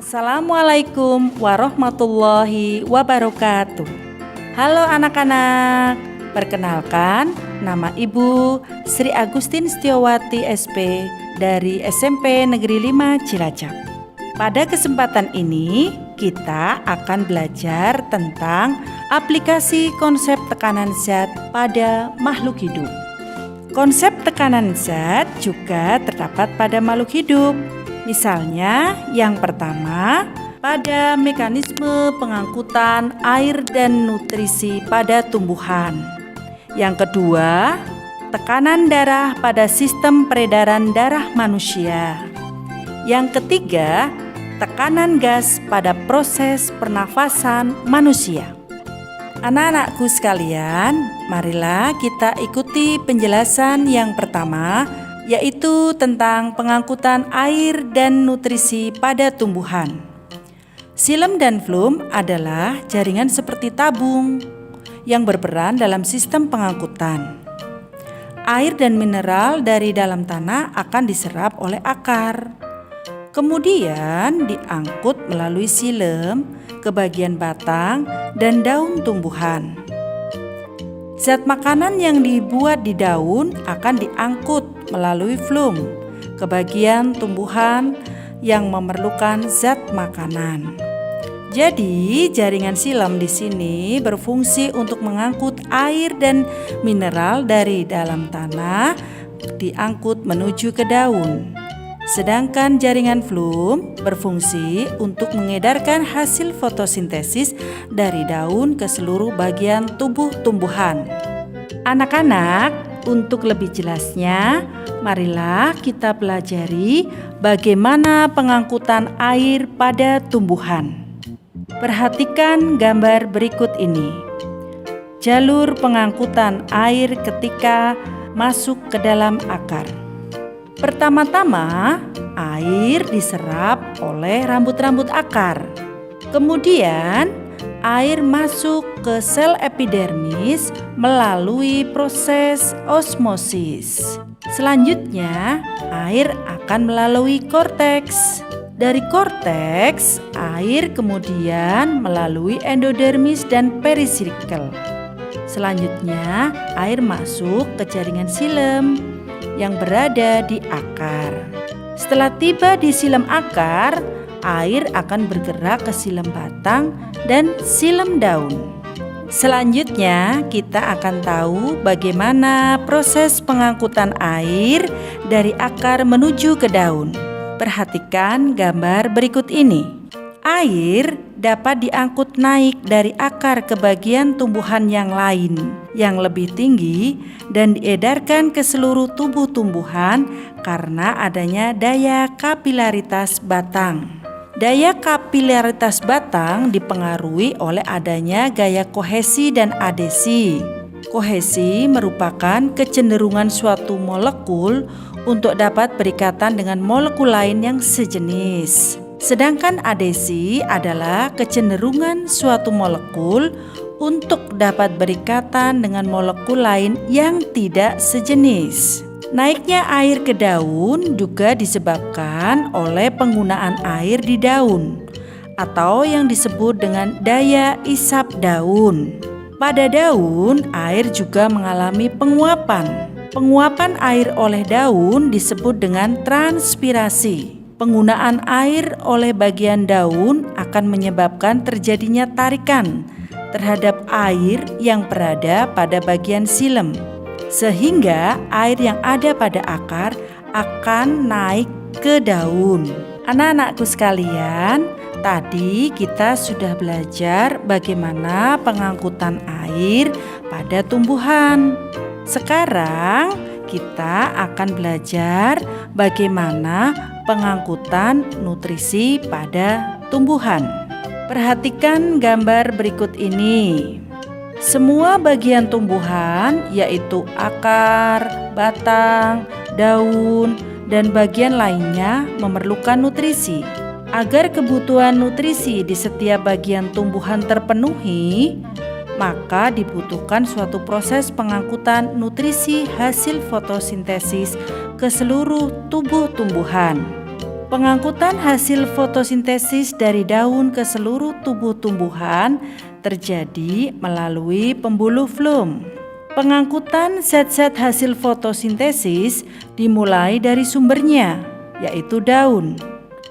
Assalamualaikum warahmatullahi wabarakatuh. Halo anak-anak, perkenalkan nama Ibu Sri Agustin Setiawati SP dari SMP Negeri 5 Cilacap. Pada kesempatan ini kita akan belajar tentang aplikasi konsep tekanan zat pada makhluk hidup. Konsep tekanan zat juga terdapat pada makhluk hidup. Misalnya, yang pertama, pada mekanisme pengangkutan air dan nutrisi pada tumbuhan. Yang kedua, tekanan darah pada sistem peredaran darah manusia. Yang ketiga, tekanan gas pada proses pernafasan manusia. Anak-anakku sekalian, marilah kita ikuti penjelasan yang pertama, yaitu tentang pengangkutan air dan nutrisi pada tumbuhan. Xilem dan flum adalah jaringan seperti tabung yang berperan dalam sistem pengangkutan. Air dan mineral dari dalam tanah akan diserap oleh akar, kemudian diangkut melalui xilem ke bagian batang dan daun tumbuhan. Zat makanan yang dibuat di daun akan diangkut melalui flum ke bagian tumbuhan yang memerlukan zat makanan. Jadi, jaringan xilem di sini berfungsi untuk mengangkut air dan mineral dari dalam tanah diangkut menuju ke daun. Sedangkan jaringan flum berfungsi untuk mengedarkan hasil fotosintesis dari daun ke seluruh bagian tubuh tumbuhan. Anak-anak, untuk lebih jelasnya, marilah kita pelajari bagaimana pengangkutan air pada tumbuhan. Perhatikan gambar berikut ini. Jalur pengangkutan air ketika masuk ke dalam akar. Pertama-tama, air diserap oleh rambut-rambut akar. Kemudian, air masuk ke sel epidermis melalui proses osmosis. Selanjutnya, air akan melalui korteks. Dari korteks, air kemudian melalui endodermis dan perisirkel. Selanjutnya, air masuk ke jaringan xilem yang berada di akar. Setelah tiba di xilem akar, air akan bergerak ke xilem batang dan xilem daun. Selanjutnya, kita akan tahu bagaimana proses pengangkutan air dari akar menuju ke daun. Perhatikan gambar berikut ini. Air dapat diangkut naik dari akar ke bagian tumbuhan yang lain yang lebih tinggi dan diedarkan ke seluruh tubuh tumbuhan karena adanya daya kapilaritas batang. Daya kapilaritas batang dipengaruhi oleh adanya gaya kohesi dan adesi. Kohesi merupakan kecenderungan suatu molekul untuk dapat berikatan dengan molekul lain yang sejenis. Sedangkan adesi adalah kecenderungan suatu molekul untuk dapat berikatan dengan molekul lain yang tidak sejenis. Naiknya air ke daun juga disebabkan oleh penggunaan air di daun atau yang disebut dengan daya isap daun. Pada daun, air juga mengalami penguapan. Penguapan air oleh daun disebut dengan transpirasi. Penggunaan air oleh bagian daun akan menyebabkan terjadinya tarikan terhadap air yang berada pada bagian xilem, sehingga air yang ada pada akar akan naik ke daun. Anak-anakku sekalian, tadi kita sudah belajar bagaimana pengangkutan air pada tumbuhan. Sekarang kita akan belajar bagaimana pengangkutan nutrisi pada tumbuhan. Perhatikan gambar berikut ini. Semua bagian tumbuhan, yaitu akar, batang, daun, dan bagian lainnya memerlukan nutrisi. Agar kebutuhan nutrisi di setiap bagian tumbuhan terpenuhi, maka dibutuhkan suatu proses pengangkutan nutrisi hasil fotosintesis ke seluruh tubuh tumbuhan. Pengangkutan hasil fotosintesis dari daun ke seluruh tubuh tumbuhan terjadi melalui pembuluh floem. Pengangkutan zat-zat hasil fotosintesis dimulai dari sumbernya, yaitu daun,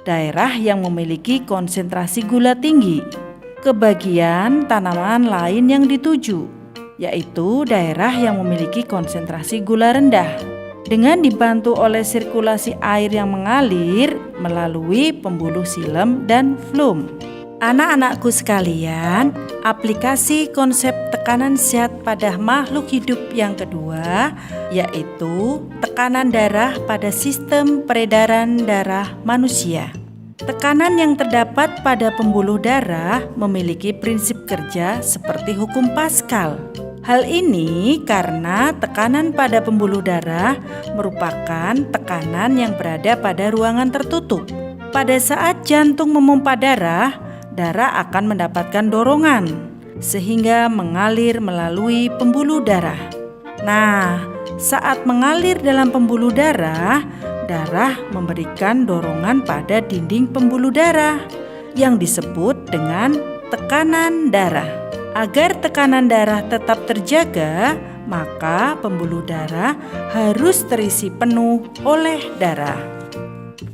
daerah yang memiliki konsentrasi gula tinggi, ke bagian tanaman lain yang dituju, yaitu daerah yang memiliki konsentrasi gula rendah. Dengan dibantu oleh sirkulasi air yang mengalir melalui pembuluh xilem dan floem. Anak-anakku sekalian, aplikasi konsep tekanan zat pada makhluk hidup yang kedua yaitu tekanan darah pada sistem peredaran darah manusia. Tekanan yang terdapat pada pembuluh darah memiliki prinsip kerja seperti hukum Pascal. Hal ini karena tekanan pada pembuluh darah merupakan tekanan yang berada pada ruangan tertutup. Pada saat jantung memompa darah, darah akan mendapatkan dorongan sehingga mengalir melalui pembuluh darah. Nah, saat mengalir dalam pembuluh darah, darah memberikan dorongan pada dinding pembuluh darah yang disebut dengan tekanan darah. Agar tekanan darah tetap terjaga, maka pembuluh darah harus terisi penuh oleh darah.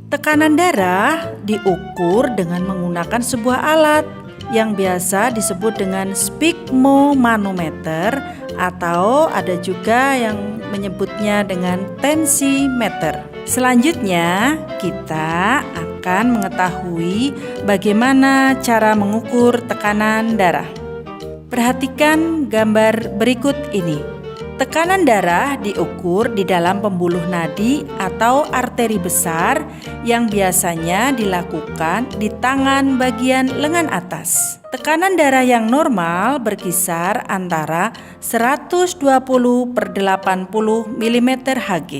Tekanan darah diukur dengan menggunakan sebuah alat yang biasa disebut dengan sphygmomanometer atau ada juga yang menyebutnya dengan tensimeter. Selanjutnya, kita akan mengetahui bagaimana cara mengukur tekanan darah. Perhatikan gambar berikut ini. Tekanan darah diukur di dalam pembuluh nadi atau arteri besar yang biasanya dilakukan di tangan bagian lengan atas. Tekanan darah yang normal berkisar antara 120/80 mm Hg.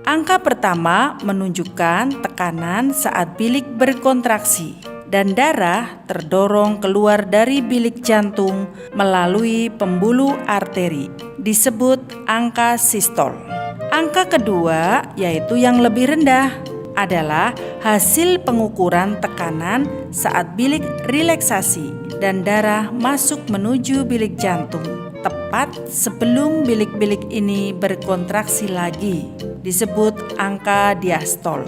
Angka pertama menunjukkan tekanan saat bilik berkontraksi dan darah terdorong keluar dari bilik jantung melalui pembuluh arteri, disebut angka sistol. Angka kedua, yaitu yang lebih rendah, adalah hasil pengukuran tekanan saat bilik rileksasi dan darah masuk menuju bilik jantung, tepat sebelum bilik-bilik ini berkontraksi lagi, disebut angka diastol.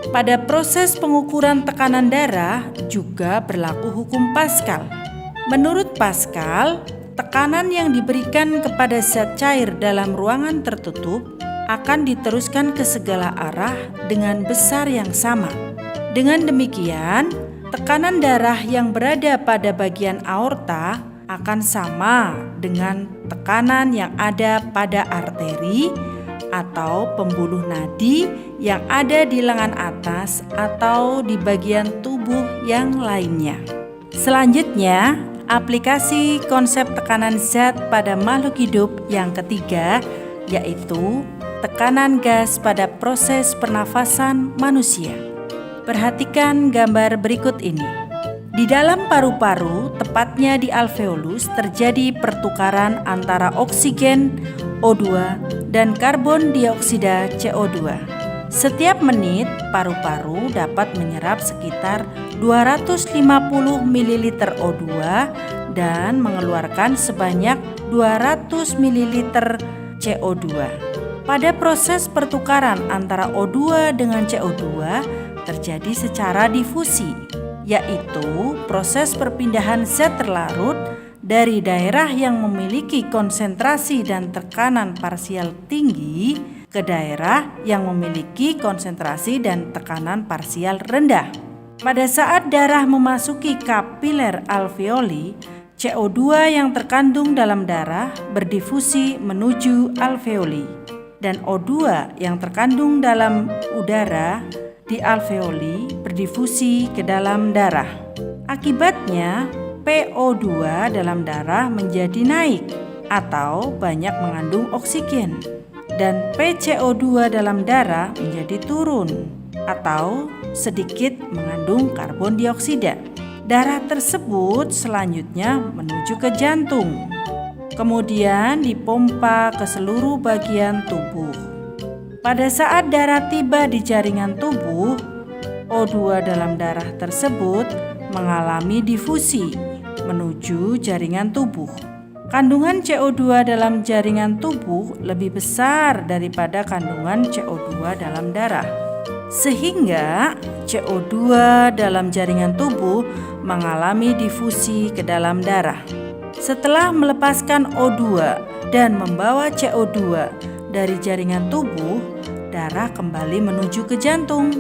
Pada proses pengukuran tekanan darah juga berlaku hukum Pascal. Menurut Pascal, tekanan yang diberikan kepada zat cair dalam ruangan tertutup akan diteruskan ke segala arah dengan besar yang sama. Dengan demikian, tekanan darah yang berada pada bagian aorta akan sama dengan tekanan yang ada pada arteri atau pembuluh nadi yang ada di lengan atas atau di bagian tubuh yang lainnya. Selanjutnya, aplikasi konsep tekanan zat pada makhluk hidup yang ketiga yaitu tekanan gas pada proses pernafasan manusia. Perhatikan gambar berikut ini. Di dalam paru-paru, tepatnya di alveolus, terjadi pertukaran antara oksigen O2 dan karbon dioksida CO2. Setiap menit, paru-paru dapat menyerap sekitar 250 ml O2 dan mengeluarkan sebanyak 200 ml CO2. Pada proses pertukaran antara O2 dengan CO2 terjadi secara difusi, yaitu proses perpindahan zat terlarut dari daerah yang memiliki konsentrasi dan tekanan parsial tinggi ke daerah yang memiliki konsentrasi dan tekanan parsial rendah. Pada saat darah memasuki kapiler alveoli, CO2 yang terkandung dalam darah berdifusi menuju alveoli dan O2 yang terkandung dalam udara di alveoli berdifusi ke dalam darah. Akibatnya, PO2 dalam darah menjadi naik atau banyak mengandung oksigen dan PCO2 dalam darah menjadi turun atau sedikit mengandung karbon dioksida. Darah tersebut selanjutnya menuju ke jantung, kemudian dipompa ke seluruh bagian tubuh. Pada saat darah tiba di jaringan tubuh, O2 dalam darah tersebut mengalami difusi menuju jaringan tubuh. Kandungan CO2 dalam jaringan tubuh lebih besar daripada kandungan CO2 dalam darah, sehingga CO2 dalam jaringan tubuh mengalami difusi ke dalam darah. Setelah melepaskan O2 dan membawa CO2 dari jaringan tubuh, darah kembali menuju ke jantung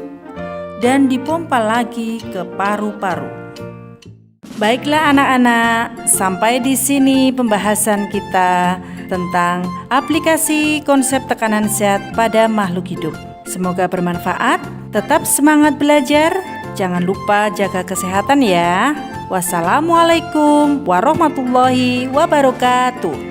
dan dipompa lagi ke paru-paru. Baiklah anak-anak, sampai di sini pembahasan kita tentang aplikasi konsep tekanan sehat pada makhluk hidup. Semoga bermanfaat, tetap semangat belajar, jangan lupa jaga kesehatan ya. Wassalamualaikum warahmatullahi wabarakatuh.